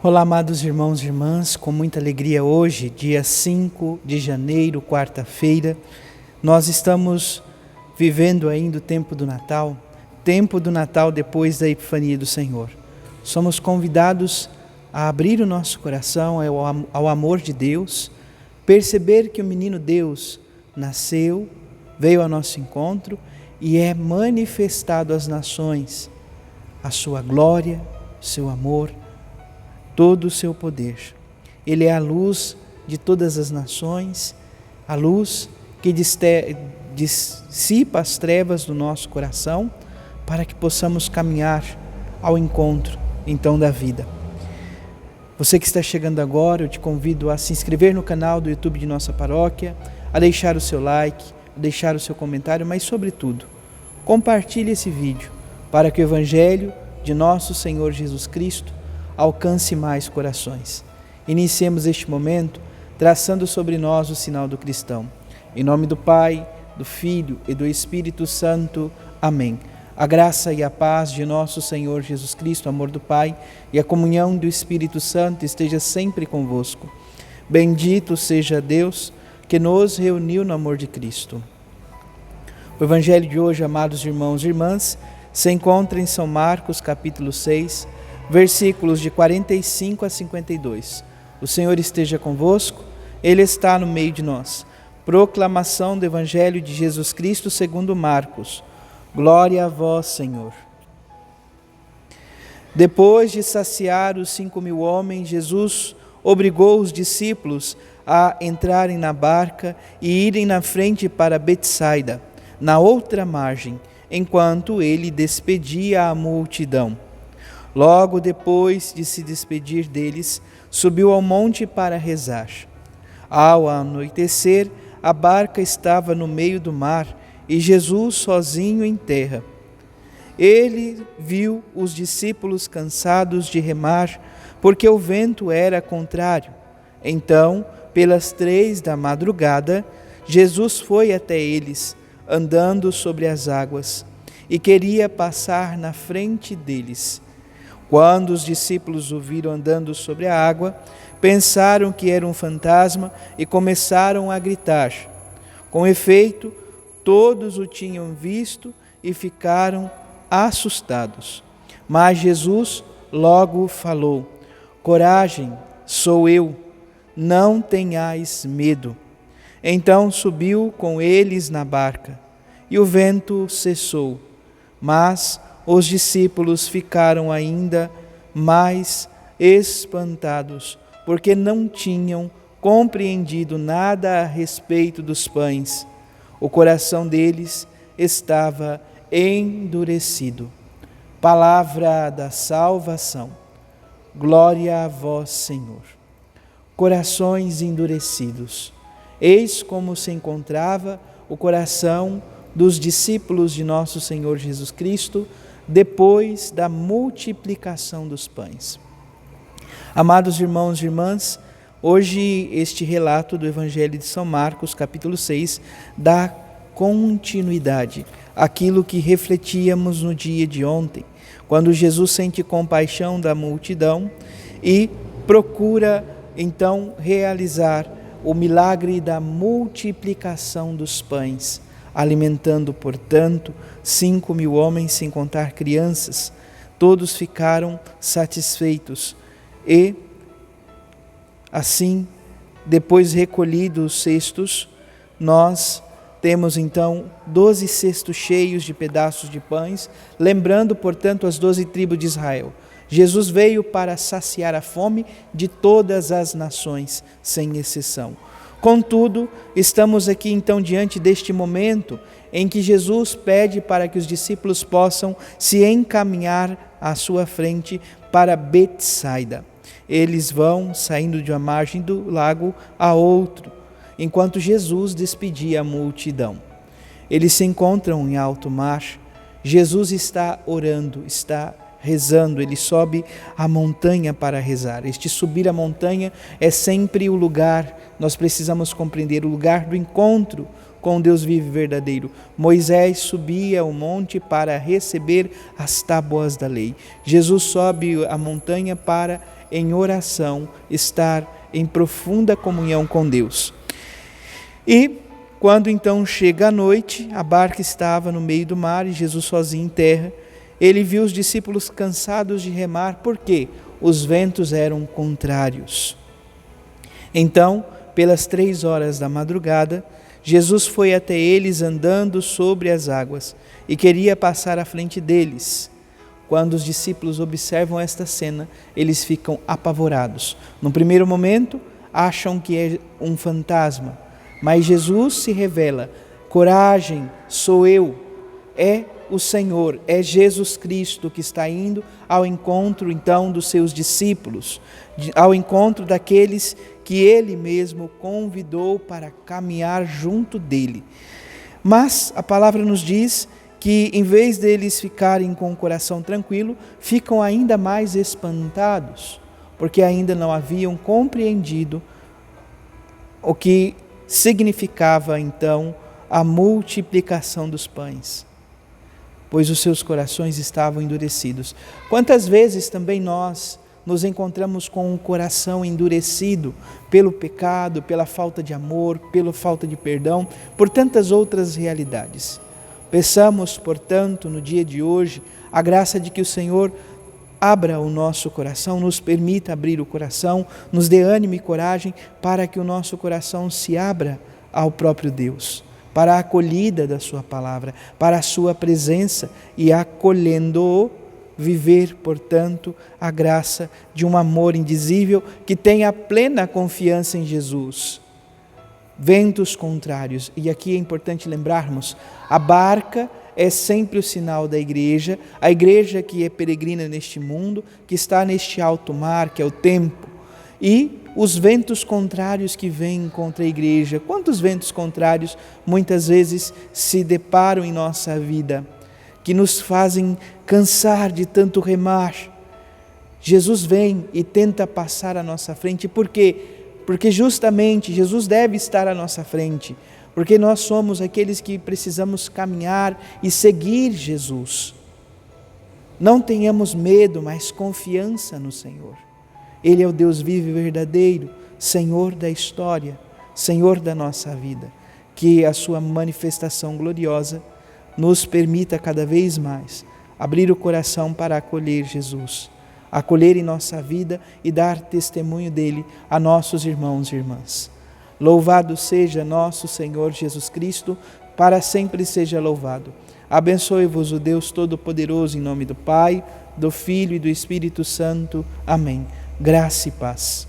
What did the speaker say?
Olá, amados irmãos e irmãs, com muita alegria hoje, dia 5 de janeiro, quarta-feira, nós estamos vivendo ainda o tempo do Natal depois da Epifania do Senhor. Somos convidados a abrir o nosso coração ao amor de Deus, perceber que o menino Deus nasceu, veio ao nosso encontro e é manifestado às nações a sua glória, o seu amor, todo o seu poder. Ele é a luz de todas as nações, a luz que dissipa as trevas do nosso coração para que possamos caminhar ao encontro, então, da vida. Você que está chegando agora, eu te convido a se inscrever no canal do YouTube de nossa paróquia, a deixar o seu like, a deixar o seu comentário, mas, sobretudo, compartilhe esse vídeo para que o Evangelho de nosso Senhor Jesus Cristo alcance mais corações. Iniciemos este momento traçando sobre nós o sinal do cristão. Em nome do Pai, do Filho e do Espírito Santo. Amém. A graça e a paz de nosso Senhor Jesus Cristo, o amor do Pai e a comunhão do Espírito Santo esteja sempre convosco. Bendito seja Deus que nos reuniu no amor de Cristo. O Evangelho de hoje, amados irmãos e irmãs, se encontra em São Marcos, capítulo 6, versículos de 45 a 52. O Senhor esteja convosco, Ele está no meio de nós. Proclamação do Evangelho de Jesus Cristo segundo Marcos. Glória a vós, Senhor. Depois de saciar os 5.000 homens, Jesus obrigou os discípulos a entrarem na barca e irem na frente para Betsaida, na outra margem, enquanto ele despedia a multidão. Logo depois de se despedir deles, subiu ao monte para rezar. Ao anoitecer, a barca estava no meio do mar e Jesus sozinho em terra. Ele viu os discípulos cansados de remar, porque o vento era contrário. Então, pelas 3 da madrugada, Jesus foi até eles, andando sobre as águas, e queria passar na frente deles. Quando os discípulos o viram andando sobre a água, pensaram que era um fantasma e começaram a gritar. Com efeito, todos o tinham visto e ficaram assustados. Mas Jesus logo falou: coragem, sou eu, não tenhais medo. Então subiu com eles na barca, e o vento cessou, mas os discípulos ficaram ainda mais espantados, porque não tinham compreendido nada a respeito dos pães. O coração deles estava endurecido. Palavra da salvação. Glória a vós, Senhor. Corações endurecidos. Eis como se encontrava o coração dos discípulos de nosso Senhor Jesus Cristo depois da multiplicação dos pães. Amados irmãos e irmãs, hoje este relato do Evangelho de São Marcos, capítulo 6, dá continuidade àquilo que refletíamos no dia de ontem, quando Jesus sente compaixão da multidão e procura então realizar o milagre da multiplicação dos pães, alimentando, portanto, 5.000 homens, sem contar crianças. Todos ficaram satisfeitos e, assim, depois recolhidos os cestos, nós temos então 12 cestos cheios de pedaços de pães, lembrando, portanto, as 12 tribos de Israel. Jesus veio para saciar a fome de todas as nações, sem exceção. Contudo, estamos aqui então diante deste momento em que Jesus pede para que os discípulos possam se encaminhar à sua frente para Betsaida. Eles vão saindo de uma margem do lago a outro, enquanto Jesus despedia a multidão. Eles se encontram em alto mar. Jesus está orando, está rezando, ele sobe a montanha para rezar. Este subir a montanha é sempre o lugar, nós precisamos compreender, o lugar do encontro com Deus vivo e verdadeiro. Moisés subia ao monte para receber as tábuas da lei. Jesus sobe a montanha para em oração, estar em profunda comunhão com Deus. E quando então chega a noite, a barca estava no meio do mar e Jesus sozinho em terra. Ele viu os discípulos cansados de remar, porque os ventos eram contrários. Então, pelas 3 horas da madrugada, Jesus foi até eles andando sobre as águas e queria passar à frente deles. Quando os discípulos observam esta cena, eles ficam apavorados. No primeiro momento, acham que é um fantasma, mas Jesus se revela: coragem, sou eu, é o Senhor, é Jesus Cristo que está indo ao encontro então dos seus discípulos, ao encontro daqueles que Ele mesmo convidou para caminhar junto dele. Mas a palavra nos diz que em vez deles ficarem com o coração tranquilo, ficam ainda mais espantados, porque ainda não haviam compreendido o que significava então a multiplicação dos pães, pois os seus corações estavam endurecidos. Quantas vezes também nós nos encontramos com um coração endurecido pelo pecado, pela falta de amor, pela falta de perdão, por tantas outras realidades. Peçamos, portanto, no dia de hoje, a graça de que o Senhor abra o nosso coração, nos permita abrir o coração, nos dê ânimo e coragem para que o nosso coração se abra ao próprio Deus, para a acolhida da sua palavra, para a sua presença, e acolhendo-o, viver, portanto, a graça de um amor indizível que tenha plena confiança em Jesus. Ventos contrários, e aqui é importante lembrarmos, a barca é sempre o sinal da igreja, a igreja que é peregrina neste mundo, que está neste alto mar, que é o tempo, e os ventos contrários que vêm contra a igreja. Quantos ventos contrários muitas vezes se deparam em nossa vida, que nos fazem cansar de tanto remar? Jesus vem e tenta passar à nossa frente. Por quê? Porque justamente Jesus deve estar à nossa frente, porque nós somos aqueles que precisamos caminhar e seguir Jesus. Não tenhamos medo, mas confiança no Senhor. Ele é o Deus vivo e verdadeiro, Senhor da história, Senhor da nossa vida. Que a sua manifestação gloriosa nos permita cada vez mais abrir o coração para acolher Jesus, acolher em nossa vida e dar testemunho dele a nossos irmãos e irmãs. Louvado seja nosso Senhor Jesus Cristo, para sempre seja louvado. Abençoe-vos o Deus Todo-Poderoso, em nome do Pai, do Filho e do Espírito Santo. Amém. Graça e paz.